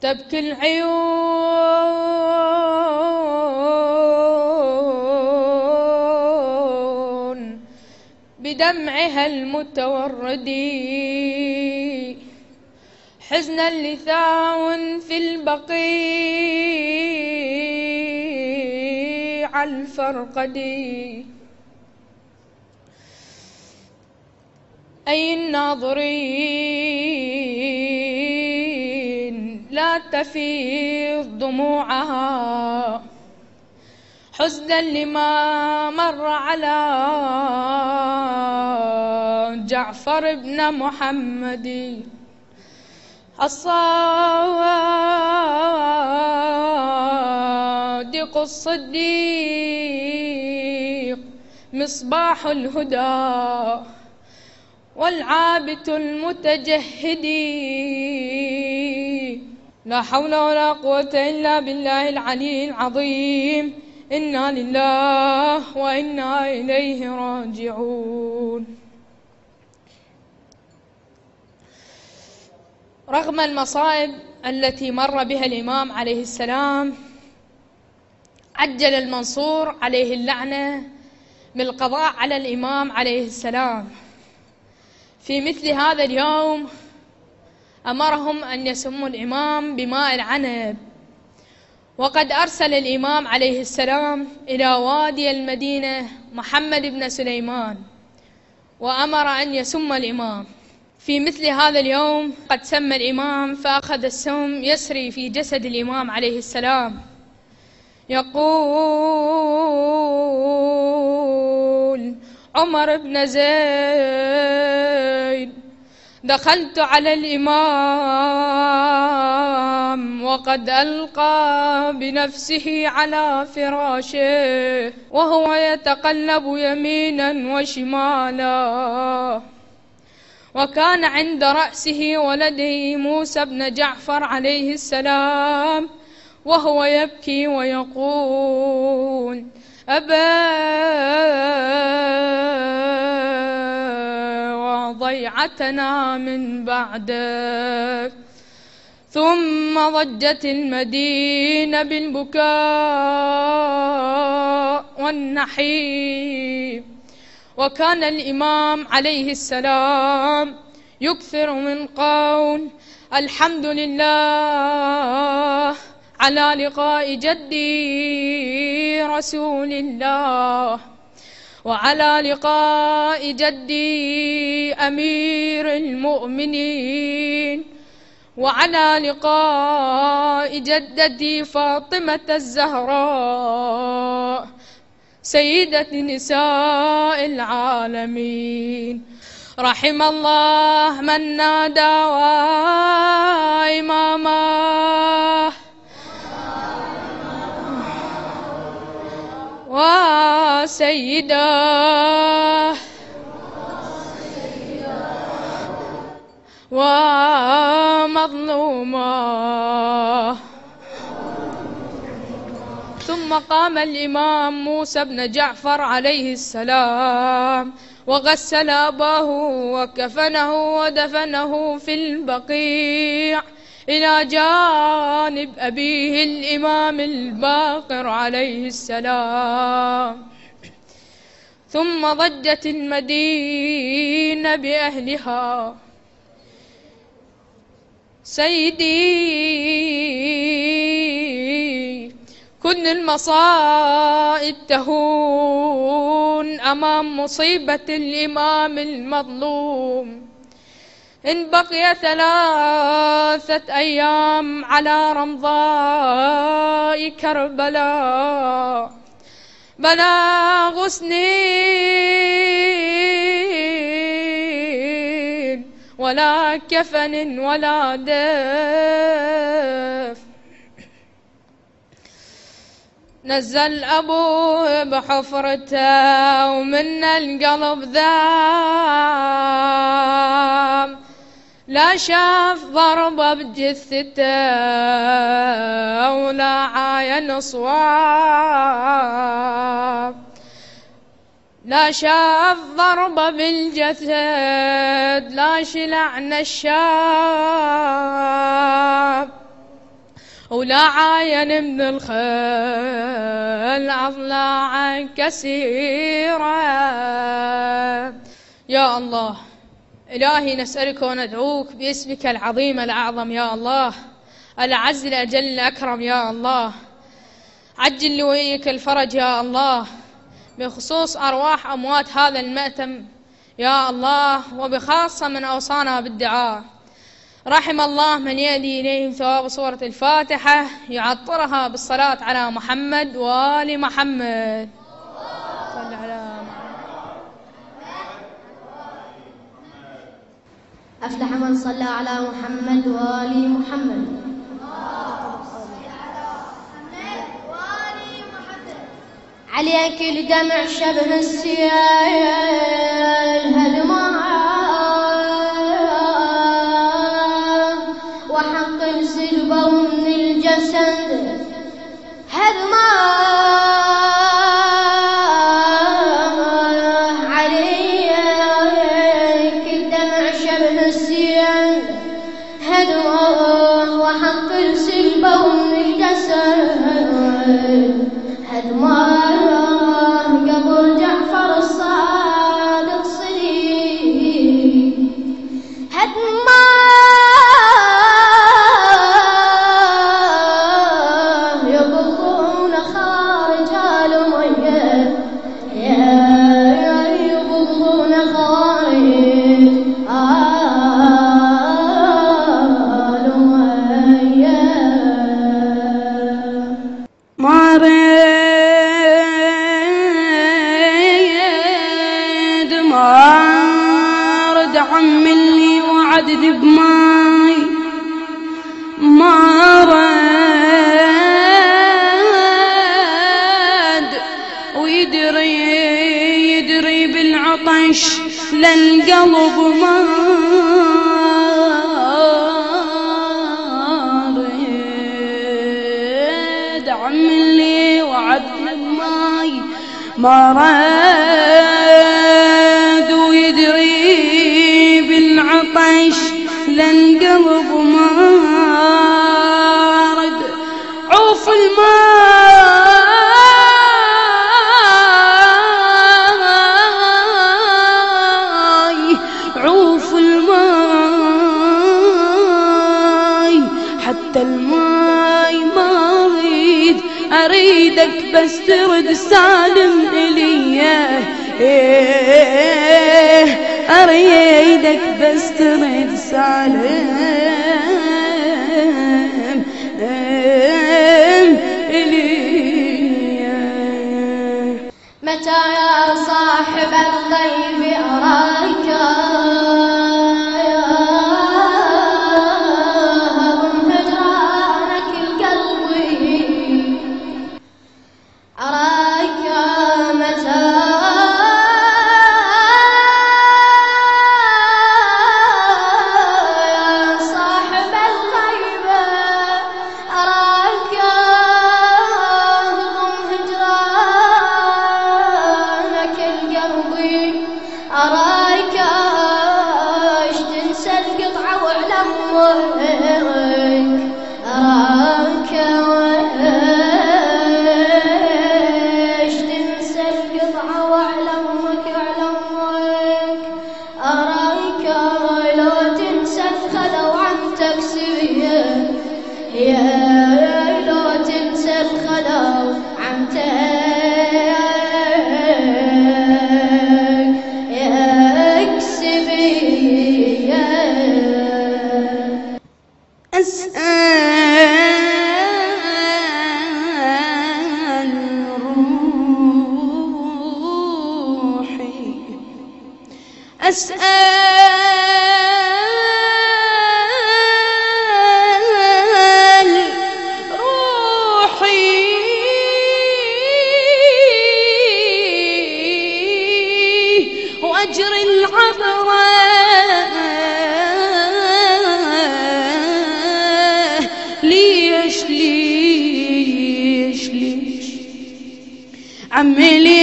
تبكي العيون بدمعها المتورد، حزنا لثاو في البقيع الفرقد. أي الناظرين لا تفيض دموعها حزنا لما مر على جعفر بن محمد. الصادق الصديق مصباح الهدى والعابت المتجهد. لا حول ولا قوة إلا بالله العلي العظيم. إنا لله وإنا إليه راجعون. رغم المصائب التي مر بها الإمام عليه السلام، عجل المنصور عليه اللعنة بالقضاء على الإمام عليه السلام. في مثل هذا اليوم أمرهم أن يسموا الإمام بماء العنب، وقد أرسل الإمام عليه السلام إلى وادي المدينة محمد بن سليمان وأمر أن يسم الإمام. في مثل هذا اليوم قد سمى الإمام، فأخذ السم يسري في جسد الإمام عليه السلام. يقول عمر بن زيد: دخلت على الإمام وقد ألقى بنفسه على فراشه وهو يتقلب يمينا وشمالا، وكان عند رأسه ولده موسى بن جعفر عليه السلام وهو يبكي ويقول: أبا وضيعتنا من بعدك. ثم ضجت المدينة بالبكاء والنحيب، وكان الإمام عليه السلام يكثر من قول: الحمد لله على لقاء جدي رسول الله، وعلى لقاء جدي أمير المؤمنين، وعلى لقاء جدتي فاطمة الزهراء سيدة نساء العالمين. رحم الله من نادى وإمامه وسيده ومظلومه. ثم قام الإمام موسى بن جعفر عليه السلام وغسل أباه وكفنه ودفنه في البقيع إلى جانب أبيه الإمام الباقر عليه السلام. ثم ضجت المدينة بأهلها: سيدي، كل المصائب تهون أمام مصيبة الإمام المظلوم. إن بقي 3 أيام على رمضاء كربلاء بلاغ سنين ولا كفن ولا دف. نزل أبوه بحفرته ومن القلب ذاب، لا شاف ضربة بجثته ولا عاين صواب، لا شاف ضربة بالجسد لا شلع نشاب، ولا عاين من الخيل أضلاعا كثيرة. يا الله إلهي نسألك وندعوك باسمك العظيم الأعظم يا الله، الأعز الأجل الأكرم يا الله، عجل لوليك الفرج يا الله، بخصوص أرواح أموات هذا المأتم يا الله، وبخاصة من أوصانا بالدعاء. رحم الله من يهدي إليهم ثواب سورة الفاتحة، يعطرها بالصلاة على محمد وآل محمد. صل على أفلح من صلى على محمد وآل محمد. عليك الدمع شبه السيل هدمه، وحق السلبه من الجسد هدمه. عليك الدمع شبه السيل هدمه، وحق السلبه من الجسد هدمه. قبر جعفر الصادق صديق هدمه، يبغون خارج المية، يبغون خارج عم اللي وعدني بماي ما رد، ويدري بالعطش للقلب ما رد. عم اللي وعدني بماي ما رد، ويدري بالعطش للقلب ما رد. عوف الماي عوف الماي، حتى الماي ما أريدك بس ترد سالم إليه، أريدك بس ترد سالم إليه. متى يا صاحب الغيب أراك هجرانك القلب أراك. متى أراك اش تنسى القطعة وعلمك، أراك اش تنسى القطعة وعلمك أراك لو تنسى الخلا وعن تكسبيه، يا لو تنسى الخلا عن أسأل روحي وأجري العبرة ليش عمي ليش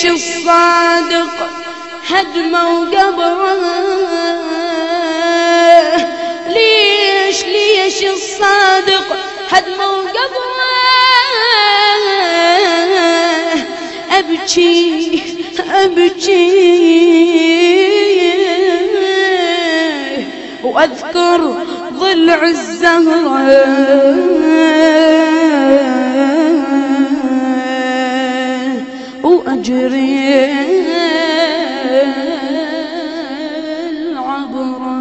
الصادق هدمه وقبره. ليش الصادق هدمه وقبره؟ أبكي وأذكر ضلع الزهرة وأجري العبرة.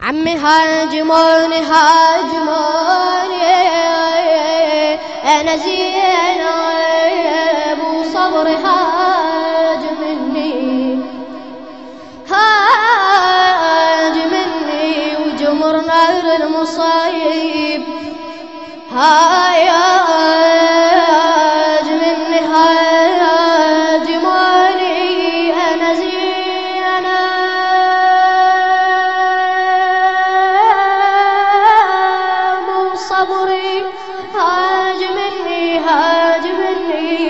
عمي هاجموني أنا زينب وصبري هاجمني وجمر نار المصايب هاجمني هاجموني أنا زينب وصبري هاجمني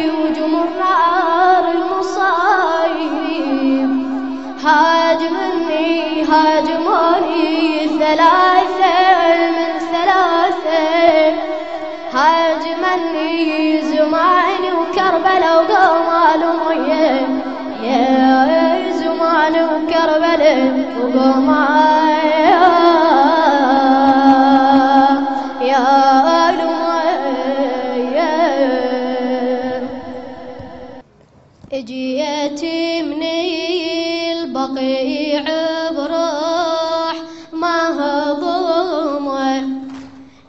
وجمر نار المصايب هاجموني ثلاثة من ثلاثة هاجمني زماني وكربلاء وقوم أمية يا زماني وكربلاء وقوم يا أمية. اجيتي من البقيع بروح ما هضمه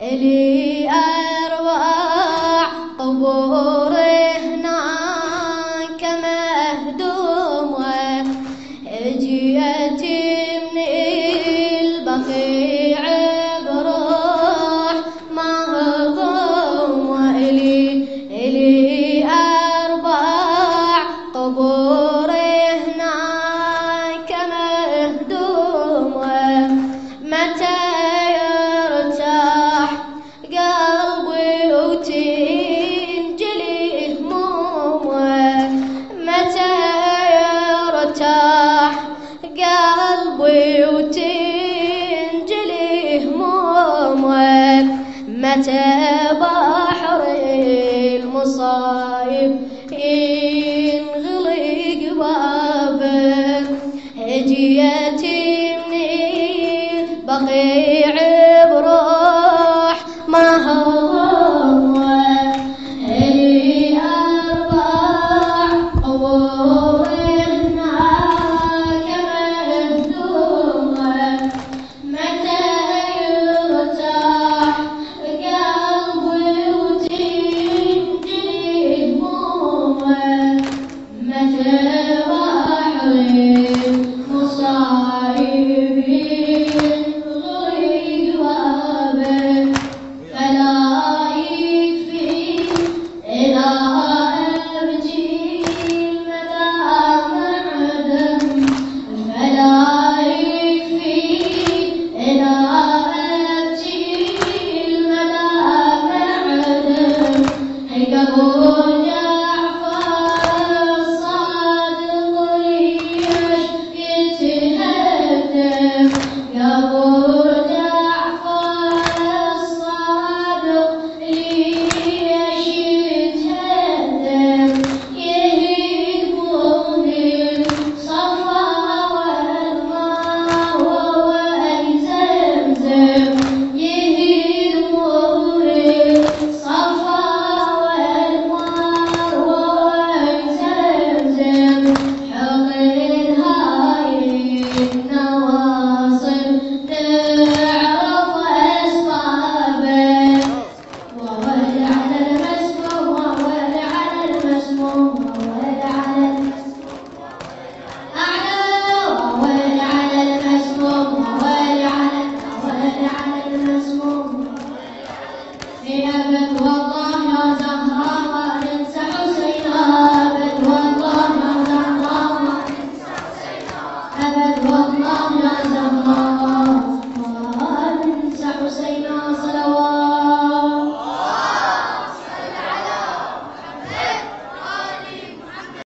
إلي أرواح قبور هناك مهدومة. اجيتي من البقيع بروح ما هضمه إلي أرواح قبور هناك مهدومة. متى يرتاح قلبي وتنجلي همومه؟ متى يرتاح قلبي وتنجلي همومه؟ متى بحر المصايب ينغلق بابه؟ هجيتي من بقيع